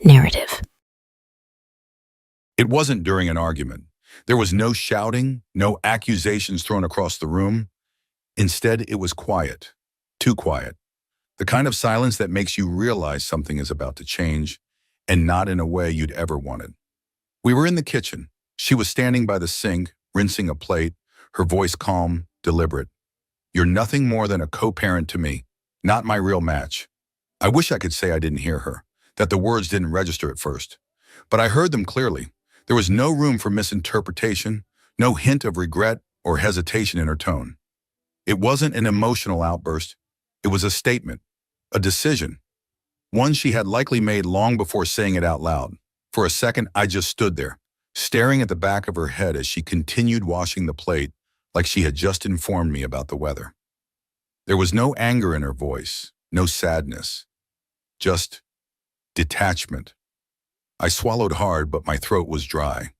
narrative. It wasn't during an argument. There was no shouting, no accusations thrown across the room. Instead, it was quiet, too quiet. The kind of silence that makes you realize something is about to change, and not in a way you'd ever wanted. We were in the kitchen. She was standing by the sink, rinsing a plate, her voice calm, deliberate. "You're nothing more than a co-parent to me, not my real match." I wish I could say I didn't hear her, that the words didn't register at first. But I heard them clearly. There was no room for misinterpretation, no hint of regret or hesitation in her tone. It wasn't an emotional outburst. It was a statement, a decision, one she had likely made long before saying it out loud. For a second, I just stood there, staring at the back of her head as she continued washing the plate like she had just informed me about the weather. There was no anger in her voice, no sadness, just detachment. I swallowed hard, but my throat was dry.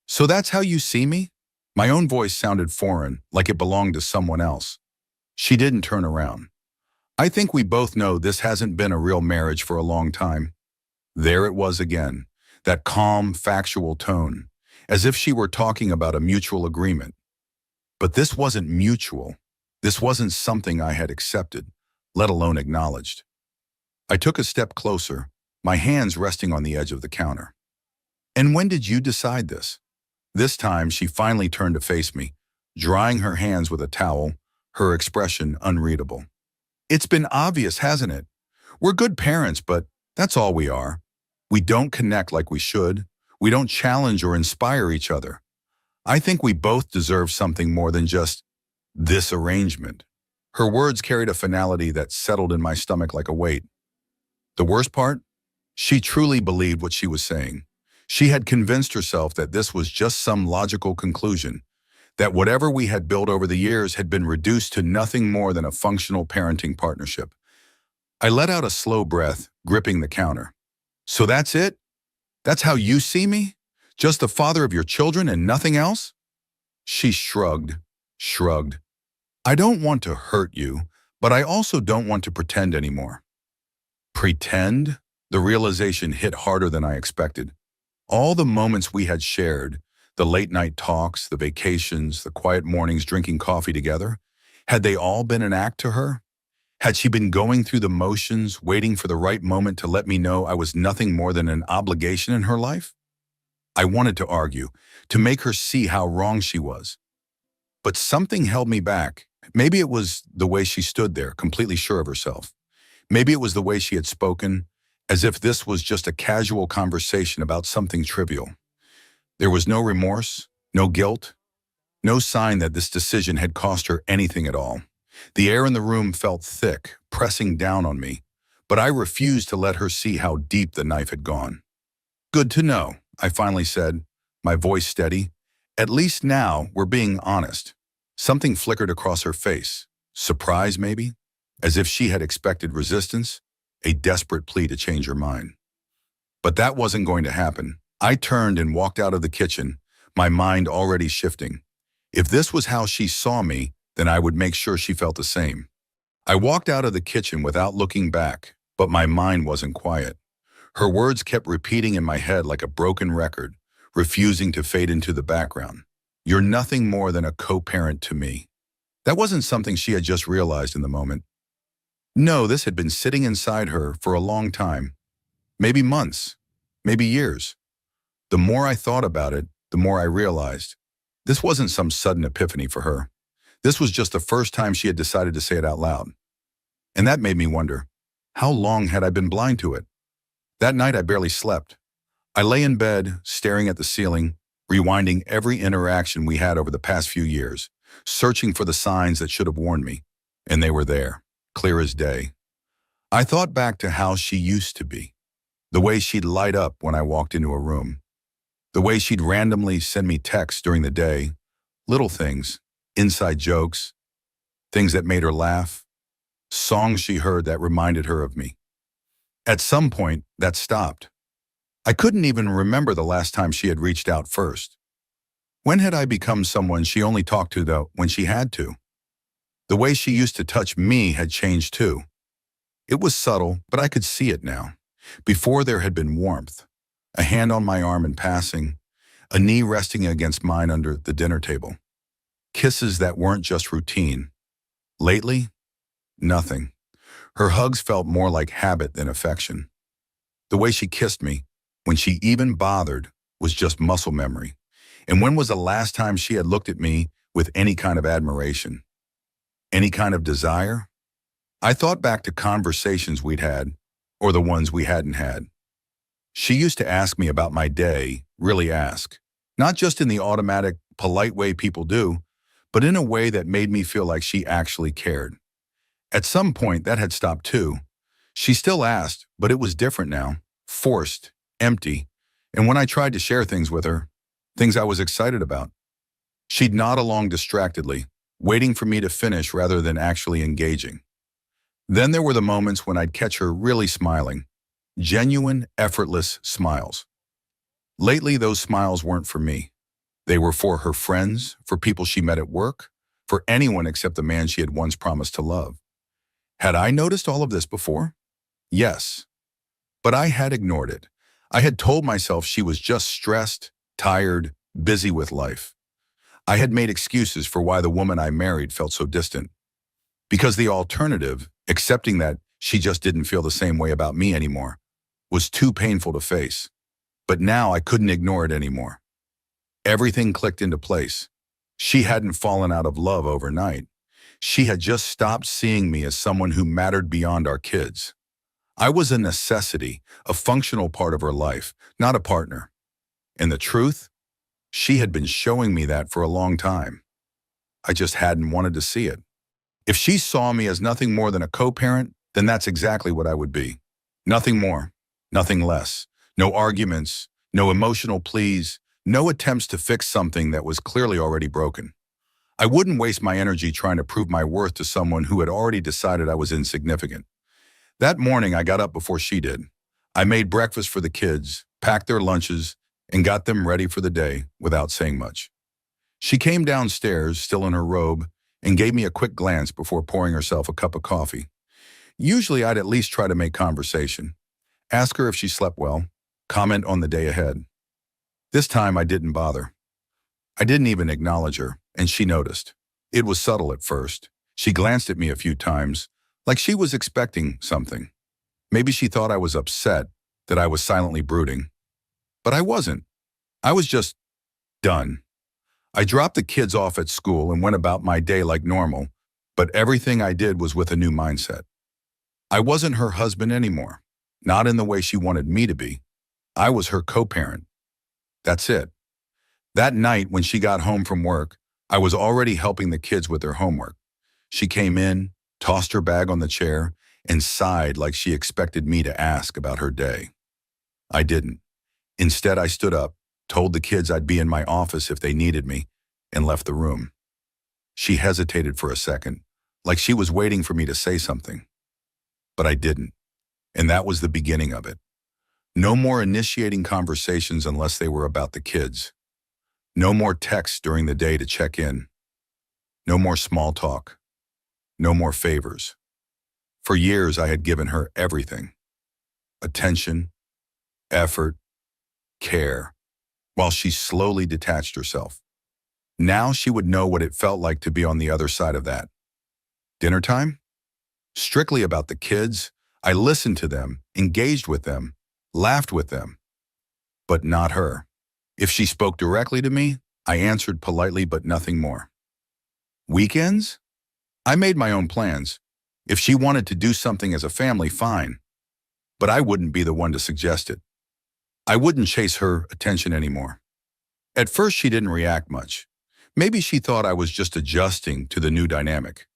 "So that's how you see me?" My own voice sounded foreign, like it belonged to someone else. She didn't turn around. "I think we both know this hasn't been a real marriage for a long time." There it was again, that calm, factual tone, as if she were talking about a mutual agreement. But this wasn't mutual. This wasn't something I had accepted, let alone acknowledged. I took a step closer, my hands resting on the edge of the counter. "And when did you decide this?" This time, she finally turned to face me, drying her hands with a towel, her expression unreadable. "It's been obvious, hasn't it? We're good parents, but that's all we are. We don't connect like we should. We don't challenge or inspire each other. I think we both deserve something more than just this arrangement." Her words carried a finality that settled in my stomach like a weight. The worst part? She truly believed what she was saying. She had convinced herself that this was just some logical conclusion, that whatever we had built over the years had been reduced to nothing more than a functional parenting partnership. I let out a slow breath, gripping the counter. "So that's it? That's how you see me? Just the father of your children and nothing else?" She shrugged. "I don't want to hurt you, but I also don't want to pretend anymore." Pretend? The realization hit harder than I expected. All the moments we had shared, the late-night talks, the vacations, the quiet mornings drinking coffee together, had they all been an act to her? Had she been going through the motions, waiting for the right moment to let me know I was nothing more than an obligation in her life? I wanted to argue, to make her see how wrong she was. But something held me back. Maybe it was the way she stood there, completely sure of herself. Maybe it was the way she had spoken, as if this was just a casual conversation about something trivial. There was no remorse, no guilt, no sign that this decision had cost her anything at all. The air in the room felt thick, pressing down on me, but I refused to let her see how deep the knife had gone. "Good to know," I finally said, my voice steady. "At least now we're being honest." Something flickered across her face. Surprise, maybe? As if she had expected resistance, a desperate plea to change her mind. But that wasn't going to happen. I turned and walked out of the kitchen, my mind already shifting. If this was how she saw me, then I would make sure she felt the same. I walked out of the kitchen without looking back, but my mind wasn't quiet. Her words kept repeating in my head like a broken record, refusing to fade into the background. "You're nothing more than a co-parent to me." That wasn't something she had just realized in the moment. No, this had been sitting inside her for a long time. Maybe months, maybe years. The more I thought about it, the more I realized this wasn't some sudden epiphany for her. This was just the first time she had decided to say it out loud. And that made me wonder, how long had I been blind to it? That night I barely slept. I lay in bed, staring at the ceiling, rewinding every interaction we had over the past few years, searching for the signs that should have warned me. And they were there, clear as day. I thought back to how she used to be. The way she'd light up when I walked into a room. The way she'd randomly send me texts during the day. Little things, inside jokes, things that made her laugh, songs she heard that reminded her of me. At some point, that stopped. I couldn't even remember the last time she had reached out first. When had I become someone she only talked to, though, when she had to? The way she used to touch me had changed too. It was subtle, but I could see it now. Before there had been warmth, a hand on my arm in passing, a knee resting against mine under the dinner table. Kisses that weren't just routine. Lately, nothing. Her hugs felt more like habit than affection. The way she kissed me, when she even bothered, was just muscle memory. And when was the last time she had looked at me with any kind of admiration? Any kind of desire? I thought back to conversations we'd had, or the ones we hadn't had. She used to ask me about my day, really ask. Not just in the automatic, polite way people do, but in a way that made me feel like she actually cared. At some point, that had stopped too. She still asked, but it was different now. Forced, empty. And when I tried to share things with her, things I was excited about, she'd nod along distractedly, waiting for me to finish rather than actually engaging. Then there were the moments when I'd catch her really smiling. Genuine, effortless smiles. Lately, those smiles weren't for me. They were for her friends, for people she met at work, for anyone except the man she had once promised to love. Had I noticed all of this before? Yes. But I had ignored it. I had told myself she was just stressed, tired, busy with life. I had made excuses for why the woman I married felt so distant. Because the alternative, accepting that she just didn't feel the same way about me anymore, was too painful to face. But now I couldn't ignore it anymore. Everything clicked into place. She hadn't fallen out of love overnight. She had just stopped seeing me as someone who mattered beyond our kids. I was a necessity, a functional part of her life, not a partner. And the truth? She had been showing me that for a long time. I just hadn't wanted to see it. If she saw me as nothing more than a co-parent, then that's exactly what I would be. Nothing more, nothing less. No arguments, no emotional pleas, no attempts to fix something that was clearly already broken. I wouldn't waste my energy trying to prove my worth to someone who had already decided I was insignificant. That morning, I got up before she did. I made breakfast for the kids, packed their lunches, and got them ready for the day without saying much. She came downstairs, still in her robe, and gave me a quick glance before pouring herself a cup of coffee. Usually, I'd at least try to make conversation. Ask her if she slept well, comment on the day ahead. This time, I didn't bother. I didn't even acknowledge her, and she noticed. It was subtle at first. She glanced at me a few times, like she was expecting something. Maybe she thought I was upset, that I was silently brooding. But I wasn't. I was just done. I dropped the kids off at school and went about my day like normal, but everything I did was with a new mindset. I wasn't her husband anymore, not in the way she wanted me to be. I was her co-parent. That's it. That night when she got home from work, I was already helping the kids with their homework. She came in, tossed her bag on the chair, and sighed like she expected me to ask about her day. I didn't. Instead, I stood up, told the kids I'd be in my office if they needed me, and left the room. She hesitated for a second, like she was waiting for me to say something. But I didn't, and that was the beginning of it. No more initiating conversations unless they were about the kids. No more texts during the day to check in. No more small talk. No more favors. For years, I had given her everything. Attention, effort, care, while she slowly detached herself. Now she would know what it felt like to be on the other side of that. Dinner time? Strictly about the kids. I listened to them, engaged with them, laughed with them. But not her. If she spoke directly to me, I answered politely but nothing more. Weekends? I made my own plans. If she wanted to do something as a family, fine. But I wouldn't be the one to suggest it. I wouldn't chase her attention anymore. At first, she didn't react much. Maybe she thought I was just adjusting to the new dynamic.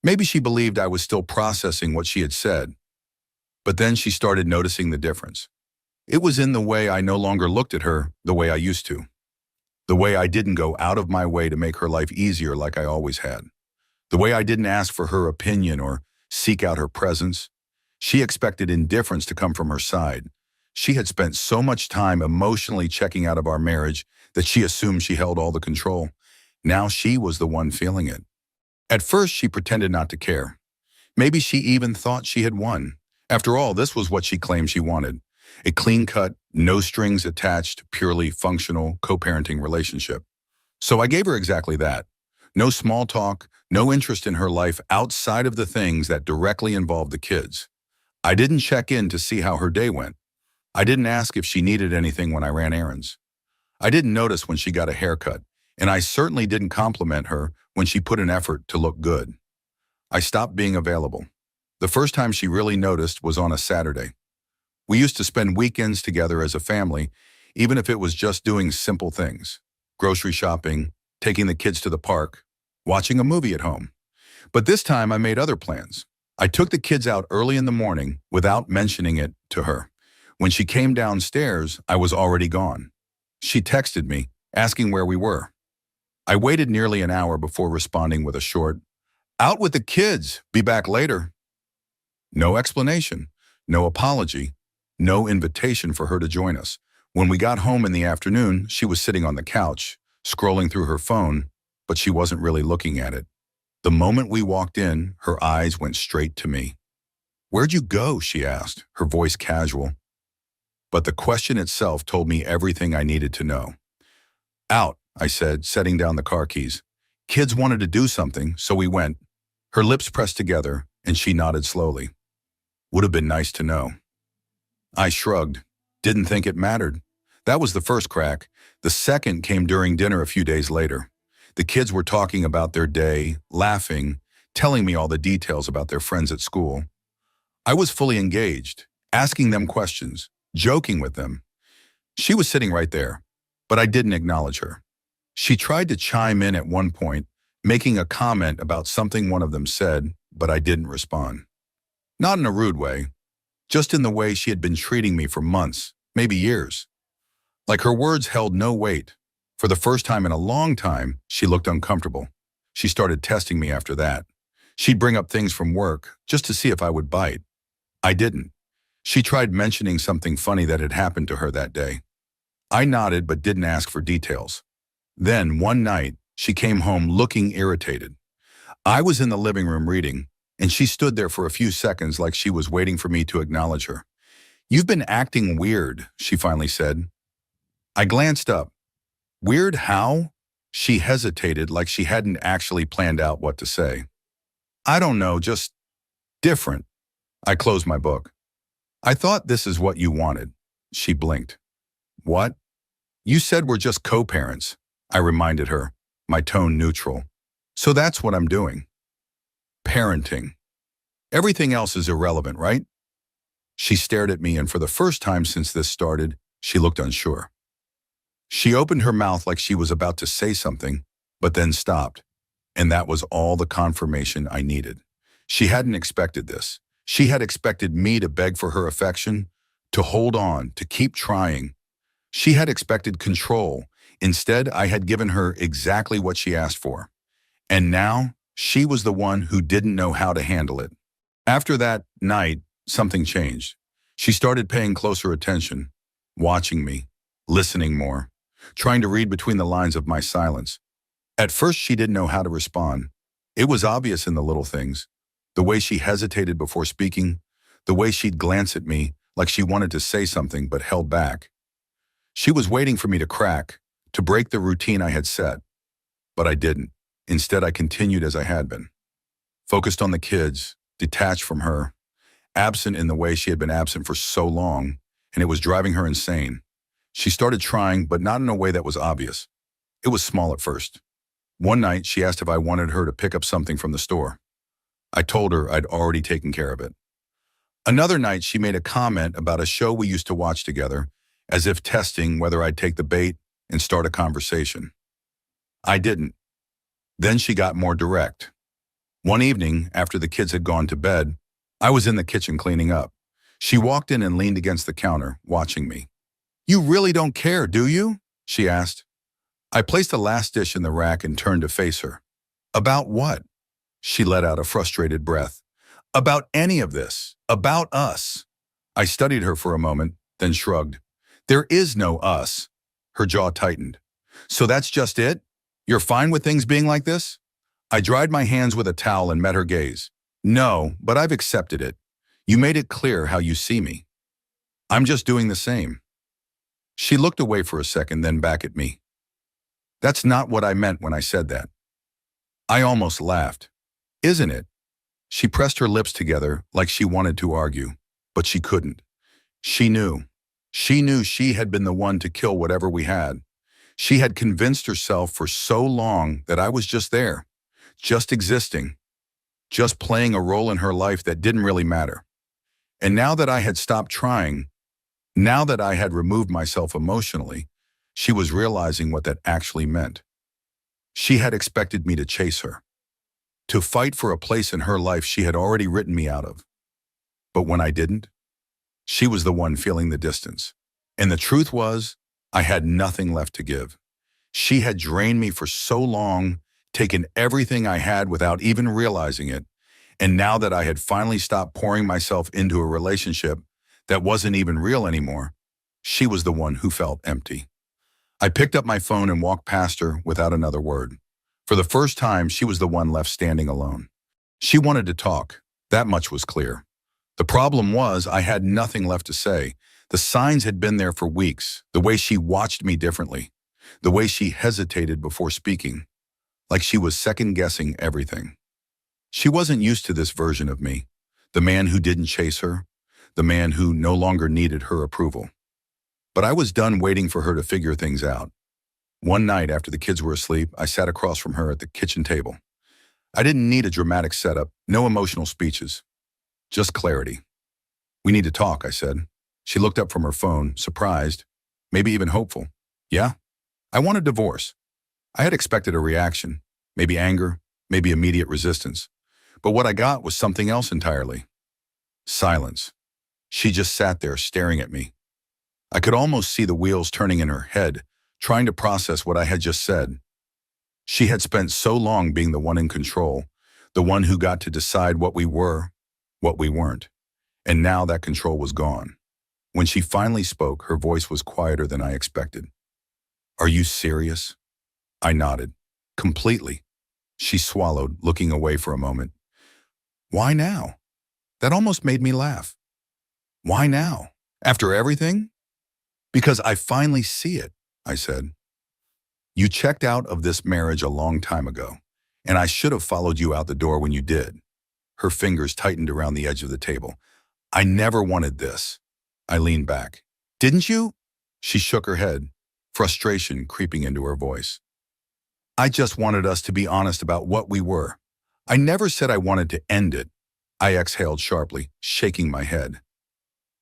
Maybe she believed I was still processing what she had said. But then she started noticing the difference. It was in the way I no longer looked at her the way I used to. The way I didn't go out of my way to make her life easier like I always had. The way I didn't ask for her opinion or seek out her presence. She expected indifference to come from her side. She had spent so much time emotionally checking out of our marriage that she assumed she held all the control. Now she was the one feeling it. At first, she pretended not to care. Maybe she even thought she had won. After all, this was what she claimed she wanted. A clean-cut, no strings attached, purely functional co-parenting relationship. So I gave her exactly that. No small talk, no interest in her life outside of the things that directly involved the kids. I didn't check in to see how her day went. I didn't ask if she needed anything when I ran errands. I didn't notice when she got a haircut, and I certainly didn't compliment her when she put an effort to look good. I stopped being available. The first time she really noticed was on a Saturday. We used to spend weekends together as a family, even if it was just doing simple things. Grocery shopping, taking the kids to the park, watching a movie at home. But this time I made other plans. I took the kids out early in the morning without mentioning it to her. When she came downstairs, I was already gone. She texted me, asking where we were. I waited nearly an hour before responding with a short, "Out with the kids, be back later." No explanation, no apology, no invitation for her to join us. When we got home in the afternoon, she was sitting on the couch, scrolling through her phone, but she wasn't really looking at it. The moment we walked in, her eyes went straight to me. "Where'd you go?" she asked, her voice casual. But the question itself told me everything I needed to know. "Out," I said, setting down the car keys. "Kids wanted to do something, so we went." Her lips pressed together, and she nodded slowly. "Would have been nice to know." I shrugged. Didn't think it mattered. That was the first crack. The second came during dinner a few days later. The kids were talking about their day, laughing, telling me all the details about their friends at school. I was fully engaged, asking them questions, joking with them. She was sitting right there, but I didn't acknowledge her. She tried to chime in at one point, making a comment about something one of them said, but I didn't respond. Not in a rude way, just in the way she had been treating me for months, maybe years. Like her words held no weight. For the first time in a long time, she looked uncomfortable. She started testing me after that. She'd bring up things from work just to see if I would bite. I didn't. She tried mentioning something funny that had happened to her that day. I nodded but didn't ask for details. Then, one night, she came home looking irritated. I was in the living room reading, and she stood there for a few seconds like she was waiting for me to acknowledge her. "You've been acting weird," she finally said. I glanced up. "Weird how?" She hesitated like she hadn't actually planned out what to say. "I don't know, just different." I closed my book. "I thought this is what you wanted." She blinked. "What?" "You said we're just co-parents," I reminded her, my tone neutral. "So that's what I'm doing. Parenting. Everything else is irrelevant, right?" She stared at me, and for the first time since this started, she looked unsure. She opened her mouth like she was about to say something, but then stopped, and that was all the confirmation I needed. She hadn't expected this. She had expected me to beg for her affection, to hold on, to keep trying. She had expected control. Instead, I had given her exactly what she asked for. And now, she was the one who didn't know how to handle it. After that night, something changed. She started paying closer attention, watching me, listening more, trying to read between the lines of my silence. At first, she didn't know how to respond. It was obvious in the little things. The way she hesitated before speaking, the way she'd glance at me like she wanted to say something but held back. She was waiting for me to crack, to break the routine I had set. But I didn't. Instead, I continued as I had been. Focused on the kids, detached from her, absent in the way she had been absent for so long, and it was driving her insane. She started trying, but not in a way that was obvious. It was small at first. One night, she asked if I wanted her to pick up something from the store. I told her I'd already taken care of it. Another night, she made a comment about a show we used to watch together, as if testing whether I'd take the bait and start a conversation. I didn't. Then she got more direct. One evening, after the kids had gone to bed, I was in the kitchen cleaning up. She walked in and leaned against the counter, watching me. "You really don't care, do you?" she asked. I placed the last dish in the rack and turned to face her. "About what?" She let out a frustrated breath. "About any of this. About us." I studied her for a moment, then shrugged. "There is no us." Her jaw tightened. "So that's just it? You're fine with things being like this?" I dried my hands with a towel and met her gaze. "No, but I've accepted it. You made it clear how you see me. I'm just doing the same." She looked away for a second, then back at me. "That's not what I meant when I said that." I almost laughed. "Isn't it?" She pressed her lips together like she wanted to argue, but she couldn't. She knew. She knew she had been the one to kill whatever we had. She had convinced herself for so long that I was just there, just existing, just playing a role in her life that didn't really matter. And now that I had stopped trying, now that I had removed myself emotionally, she was realizing what that actually meant. She had expected me to chase her, to fight for a place in her life she had already written me out of. But when I didn't, she was the one feeling the distance. And the truth was, I had nothing left to give. She had drained me for so long, taken everything I had without even realizing it. And now that I had finally stopped pouring myself into a relationship that wasn't even real anymore, she was the one who felt empty. I picked up my phone and walked past her without another word. For the first time, she was the one left standing alone. She wanted to talk. That much was clear. The problem was I had nothing left to say. The signs had been there for weeks. The way she watched me differently. The way she hesitated before speaking. Like she was second-guessing everything. She wasn't used to this version of me. The man who didn't chase her. The man who no longer needed her approval. But I was done waiting for her to figure things out. One night after the kids were asleep, I sat across from her at the kitchen table. I didn't need a dramatic setup, no emotional speeches. Just clarity. "We need to talk," I said. She looked up from her phone, surprised, maybe even hopeful. "Yeah? I want a divorce." I had expected a reaction, maybe anger, maybe immediate resistance. But what I got was something else entirely. Silence. She just sat there staring at me. I could almost see the wheels turning in her head, trying to process what I had just said. She had spent so long being the one in control, the one who got to decide what we were, what we weren't. And now that control was gone. When she finally spoke, her voice was quieter than I expected. "Are you serious?" I nodded. "Completely." She swallowed, looking away for a moment. "Why now?" That almost made me laugh. "Why now? After everything?" "Because I finally see it," I said. "You checked out of this marriage a long time ago, and I should have followed you out the door when you did." Her fingers tightened around the edge of the table. "I never wanted this." I leaned back. "Didn't you?" She shook her head, frustration creeping into her voice. "I just wanted us to be honest about what we were. I never said I wanted to end it." I exhaled sharply, shaking my head.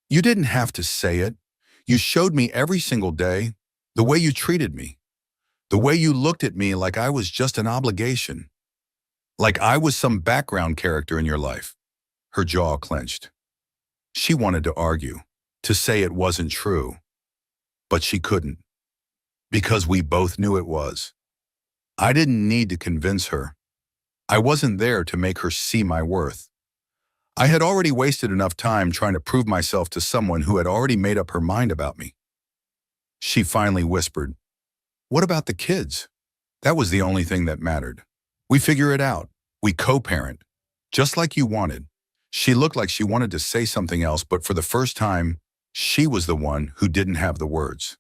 "You didn't have to say it. You showed me every single day, the way you treated me, the way you looked at me like I was just an obligation, like I was some background character in your life." Her jaw clenched. She wanted to argue, to say it wasn't true, but she couldn't, because we both knew it was. I didn't need to convince her. I wasn't there to make her see my worth. I had already wasted enough time trying to prove myself to someone who had already made up her mind about me. She finally whispered, "What about the kids?" That was the only thing that mattered. "We figure it out. We co-parent, just like you wanted." She looked like she wanted to say something else, but for the first time, she was the one who didn't have the words.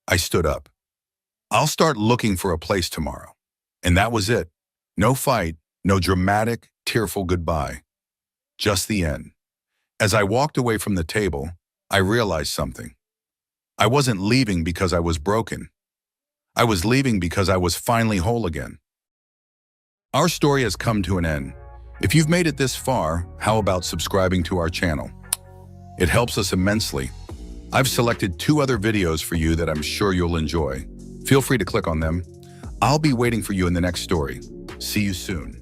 I stood up. "I'll start looking for a place tomorrow." And that was it. No fight, no dramatic, tearful goodbye. Just the end. As I walked away from the table, I realized something. I wasn't leaving because I was broken. I was leaving because I was finally whole again. Our story has come to an end. If you've made it this far, how about subscribing to our channel? It helps us immensely. I've selected 2 other videos for you that I'm sure you'll enjoy. Feel free to click on them. I'll be waiting for you in the next story. See you soon.